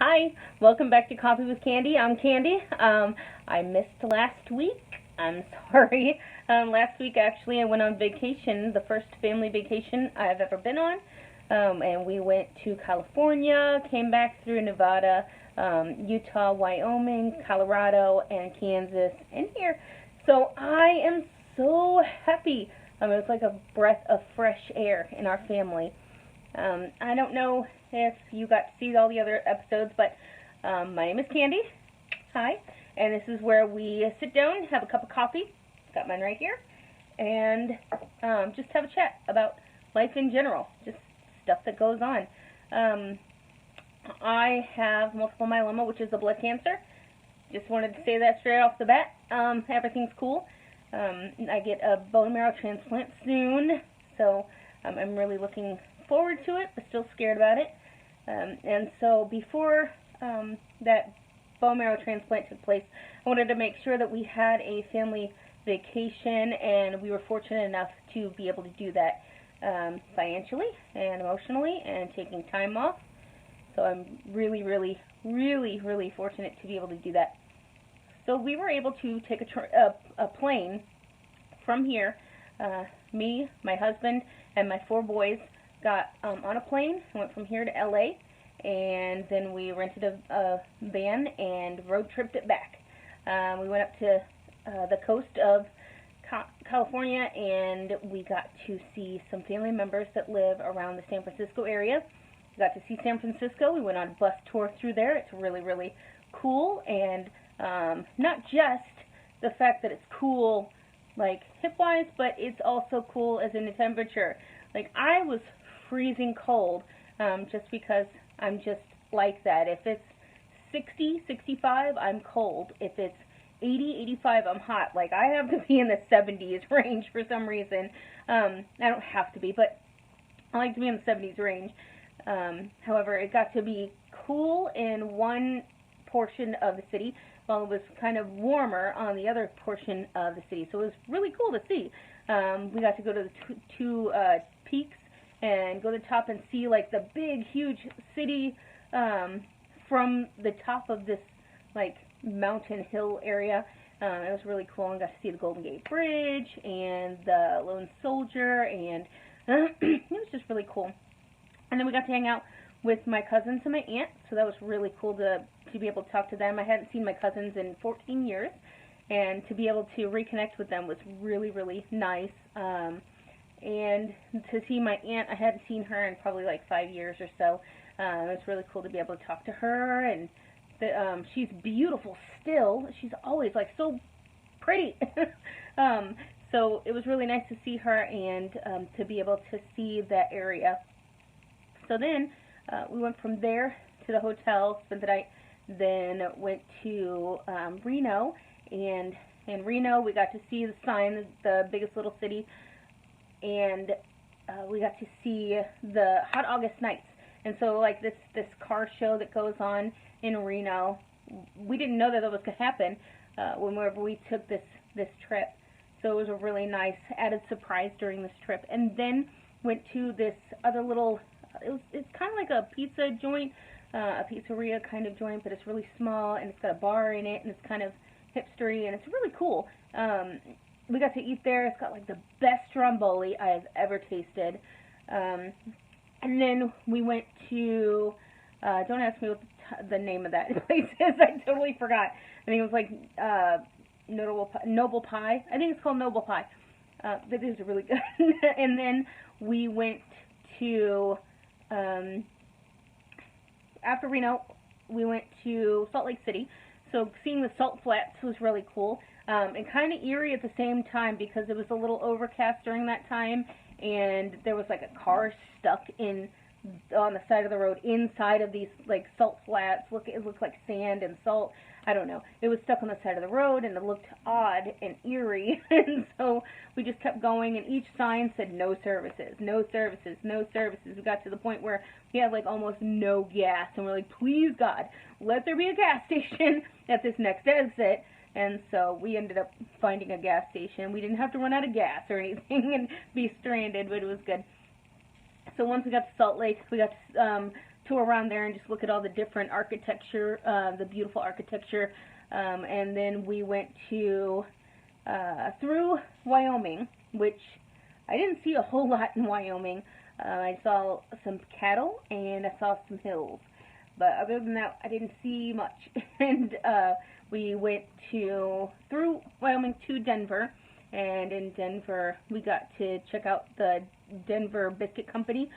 Hi, welcome back to Coffee with Candee. I'm Candee. I missed last week. I'm sorry. Last week, actually, I went on vacation, the first family vacation I've ever been on. And we went to California, came back through Nevada, Utah, Wyoming, Colorado, and Kansas, and here. So I am so happy. It was like a breath of fresh air in our family. I don't know if you got to see all the other episodes, but my name is Candee. Hi. And this is where we sit down, have a cup of coffee. Got mine right here. And just have a chat about life in general. Just stuff that goes on. I have multiple myeloma, which is a blood cancer. Just wanted to say that straight off the bat. Everything's cool. I get a bone marrow transplant soon, so I'm really looking forward to it, but still scared about it. And so before that bone marrow transplant took place, I wanted to make sure that we had a family vacation, and we were fortunate enough to be able to do that financially and emotionally and taking time off. So I'm really, really, really, really fortunate to be able to do that. So we were able to take a plane from here. Me, my husband, and my 4 boys got on a plane, went from here to LA, and then we rented a van and road tripped it back. We went up to the coast of California, and we got to see some family members that live around the San Francisco area. We got to see San Francisco. We went on a bus tour through there. It's really, really cool, and not just the fact that it's cool like hip-wise, but it's also cool as in the temperature. Like, I was freezing cold just because I'm just like that. If it's 60, 65, I'm cold. If it's 80, 85, I'm hot. Like, I have to be in the 70s range for some reason. I don't have to be, but I like to be in the 70s range. However, it got to be cool in one portion of the city, while it was kind of warmer on the other portion of the city. So it was really cool to see. We got to go to the two peaks and go to the top and see like the big, huge city from the top of this like mountain hill area. It was really cool. I got to see the Golden Gate Bridge and the Lone Soldier, and it was just really cool. And then we got to hang out with my cousins and my aunt, so that was really cool to be able to talk to them. I hadn't seen my cousins in 14 years, and to be able to reconnect with them was really, really nice. And to see my aunt, I hadn't seen her in probably like 5 years or so. It was really cool to be able to talk to her, and she's beautiful still. She's always like so pretty. So it was really nice to see her and to be able to see that area. So then we went from there to the hotel, spent the night, then went to Reno, and in Reno we got to see the sign, the biggest little city, and we got to see the Hot August Nights. And so like this car show that goes on in Reno, we didn't know that was going to happen whenever we took this trip. So it was a really nice added surprise during this trip. And then went to this other little, it's kind of like a pizza joint, a pizzeria kind of joint, but it's really small, and it's got a bar in it, and it's kind of hipstery, and it's really cool. We got to eat there. It's got like the best stromboli I have ever tasted. And then we went to, don't ask me what the name of that place is. I totally forgot. I think it was like Noble Pie. I think it's called Noble Pie. That is really good. And then we went to, after Reno, we went to Salt Lake City. So seeing the Salt Flats was really cool. And kind of eerie at the same time because it was a little overcast during that time, and there was like a car stuck on the side of the road inside of these like salt flats. It looked like sand and salt. I don't know. It was stuck on the side of the road, and it looked odd and eerie. And so we just kept going, and each sign said no services, no services, no services. We got to the point where we had like almost no gas, and we're like, please God, let there be a gas station at this next exit. And so we ended up finding a gas station. We didn't have to run out of gas or anything and be stranded, but it was good. So once we got to Salt Lake, we got to tour around there and just look at all the different architecture, the beautiful architecture. And then we went to through Wyoming, which I didn't see a whole lot in Wyoming. I saw some cattle and I saw some hills, but other than that, I didn't see much. And we went through Wyoming to Denver, and in Denver we got to check out the Denver Biscuit Company.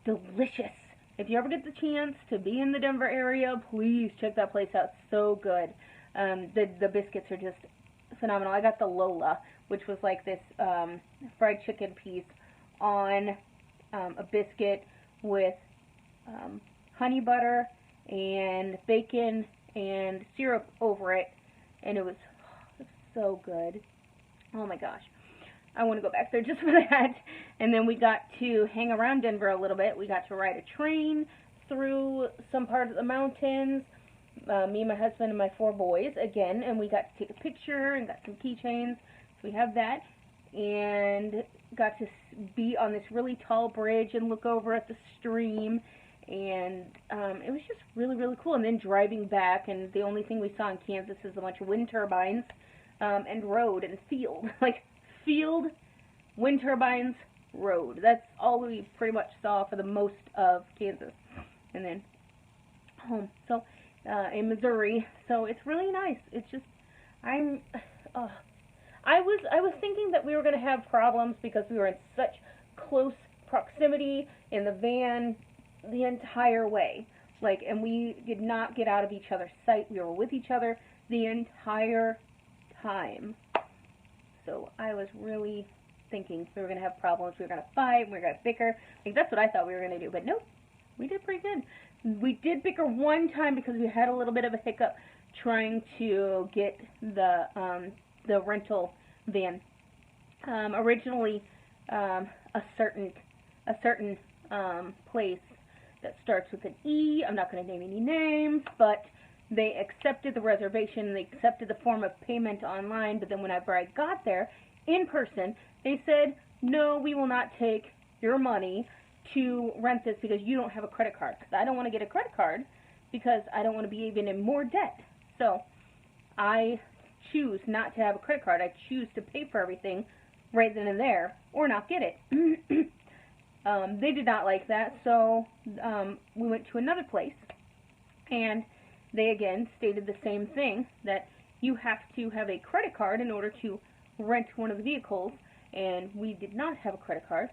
Delicious. If you ever get the chance to be in the Denver area, please check that place out. So good. The biscuits are just phenomenal. I got the Lola, which was like this fried chicken piece on a biscuit with honey butter and bacon and syrup over it, and it was so good. Oh my gosh. I want to go back there just for that. And then we got to hang around Denver a little bit. We got to ride a train through some part of the mountains. Me, my husband, and my 4 boys again. And we got to take a picture and got some keychains. So we have that. And got to be on this really tall bridge and look over at the stream. And it was just really, really cool. And then driving back, and the only thing we saw in Kansas is a bunch of wind turbines and road and field. Like, field, wind turbines, road. That's all we pretty much saw for the most of Kansas. And then home. So, in Missouri. So it's really nice. It's just, I was thinking that we were going to have problems because we were in such close proximity in the van the entire way. Like, and we did not get out of each other's sight. We were with each other the entire time. So I was really thinking we were going to have problems, we were going to fight, we were going to bicker. Like, that's what I thought we were going to do, but nope, we did pretty good. We did bicker one time because we had a little bit of a hiccup trying to get the rental van. Originally, a certain place that starts with an E, I'm not going to name any names, but they accepted the reservation, they accepted the form of payment online, but then whenever I got there, in person, they said, no, we will not take your money to rent this because you don't have a credit card. Because I don't want to get a credit card because I don't want to be even in more debt. So, I choose not to have a credit card. I choose to pay for everything right then and there, or not get it. They did not like that, so we went to another place, and they again stated the same thing, that you have to have a credit card in order to rent one of the vehicles, and we did not have a credit card,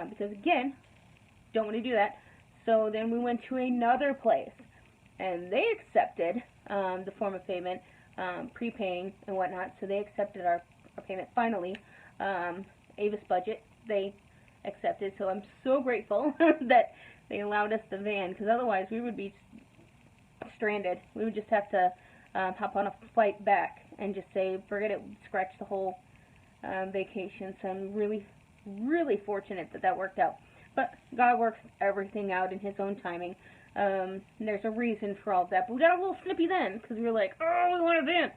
because again, don't want to do that. So then we went to another place, and they accepted the form of payment, prepaying and whatnot, so they accepted our payment finally. Avis Budget, they accepted, so I'm so grateful that they allowed us the van, because otherwise we would be stranded. We would just have to hop on a flight back and just say, forget it, scratch the whole vacation. So I'm really, really fortunate that that worked out. But God works everything out in His own timing. There's a reason for all of that. But we got a little snippy then, because we were like, oh, we want a van.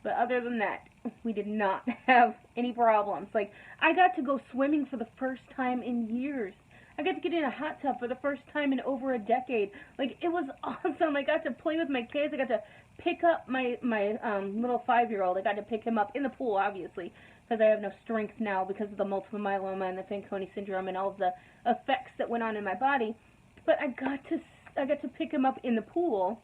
But other than that, we did not have any problems. Like, I got to go swimming for the first time in years. I got to get in a hot tub for the first time in over a decade. Like, it was awesome. I got to play with my kids. I got to pick up my little 5-year-old. I got to pick him up in the pool, obviously, because I have no strength now because of the multiple myeloma and the Fanconi syndrome and all of the effects that went on in my body. But I got to pick him up in the pool,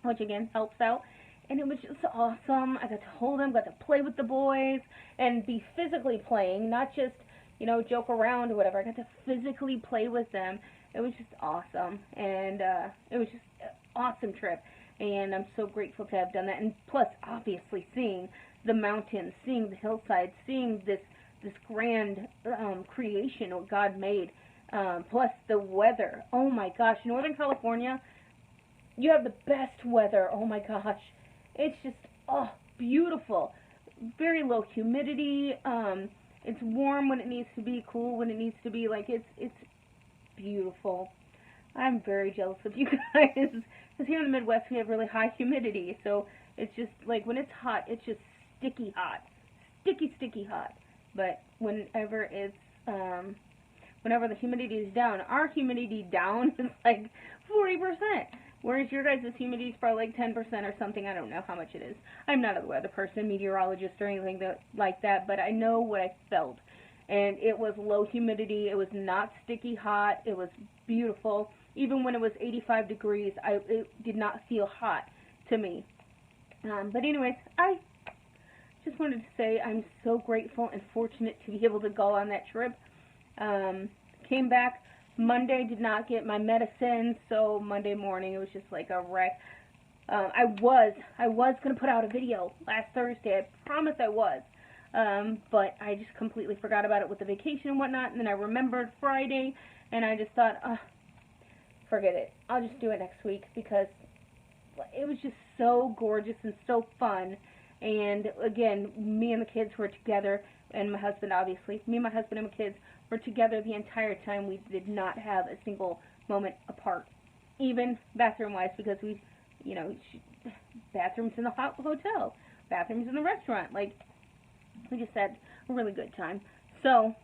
which again helps out. And it was just awesome. I got to hold him, got to play with the boys, and be physically playing, not just, you know, joke around or whatever. I got to physically play with them. It was just awesome. And it was just an awesome trip. And I'm so grateful to have done that. And plus, obviously, seeing the mountains, seeing the hillsides, seeing this grand creation what God made. Plus the weather. Oh my gosh. Northern California, you have the best weather. Oh my gosh. It's just, oh, beautiful. Very low humidity. It's warm when it needs to be, cool when it needs to be. Like, it's beautiful. I'm very jealous of you guys. Because here in the Midwest, we have really high humidity. So it's just, like, when it's hot, it's just sticky hot. Sticky hot. But whenever it's, whenever the humidity is down, our humidity down is like 40%. Whereas your guys' humidity is probably like 10% or something. I don't know how much it is. I'm not a weather person, meteorologist, or anything like that, but I know what I felt. And it was low humidity. It was not sticky hot. It was beautiful. Even when it was 85 degrees, it did not feel hot to me. But anyways, I just wanted to say I'm so grateful and fortunate to be able to go on that trip. Came back Monday, did not get my medicine, so Monday morning it was just like a wreck. I was going to put out a video last Thursday. I promise I was. But I just completely forgot about it with the vacation and whatnot, and then I remembered Friday, and I just thought, forget it. I'll just do it next week, because it was just so gorgeous and so fun. And again, me and the kids were together, and my husband, obviously. Me and my husband and my kids were together the entire time. We did not have a single moment apart, even bathroom-wise, because we, you know, bathrooms in the hotel, bathrooms in the restaurant. Like, we just had a really good time. So,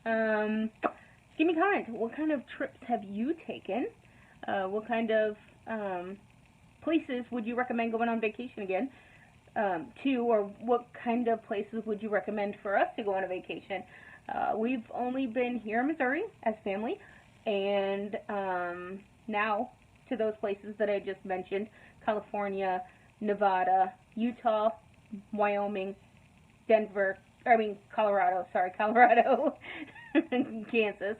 give me a comment. What kind of trips have you taken? What kind of places would you recommend going on vacation again to, or what kind of places would you recommend for us to go on a vacation? We've only been here in Missouri as family, and now to those places that I just mentioned: California, Nevada, Utah, Wyoming, Colorado, Kansas.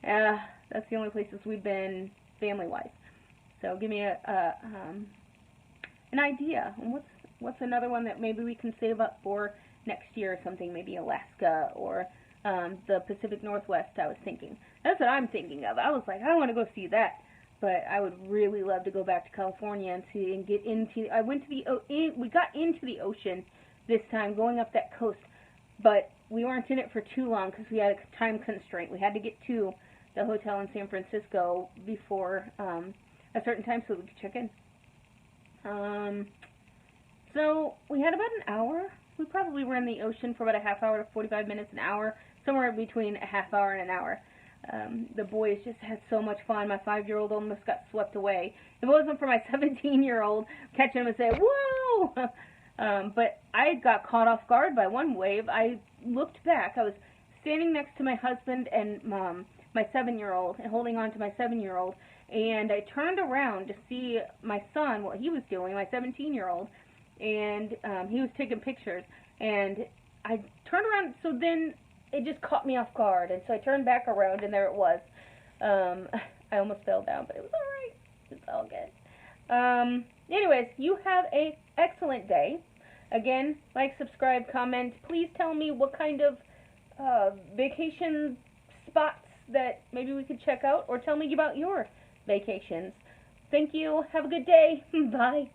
That's the only places we've been family-wise. So give me an idea. What's another one that maybe we can save up for next year or something? Maybe Alaska or the Pacific Northwest. I was thinking. That's what I'm thinking of. I was like, I want to go see that, but I would really love to go back to California and get into. We got into the ocean this time, going up that coast, but we weren't in it for too long because we had a time constraint. We had to get to the hotel in San Francisco before a certain time so we could check in. So we had about an hour. We probably were in the ocean for about a half hour to 45 minutes, an hour, somewhere between a half hour and an hour. The boys just had so much fun. My 5-year-old almost got swept away. If it wasn't for my 17-year-old catching him and saying, "Whoa!" But I got caught off guard by one wave. I looked back. I was standing next to my husband and my 7-year-old, and holding on to my 7-year-old, and I turned around to see my son, what he was doing, my 17-year-old, and he was taking pictures, and I turned around, so then it just caught me off guard, and so I turned back around, and there it was. I almost fell down, but it was alright. It's all good. Anyways, you have a excellent day. Again, like, subscribe, comment. Please tell me what kind of vacation spots that maybe we could check out, or tell me about your vacations. Thank you. Have a good day. Bye.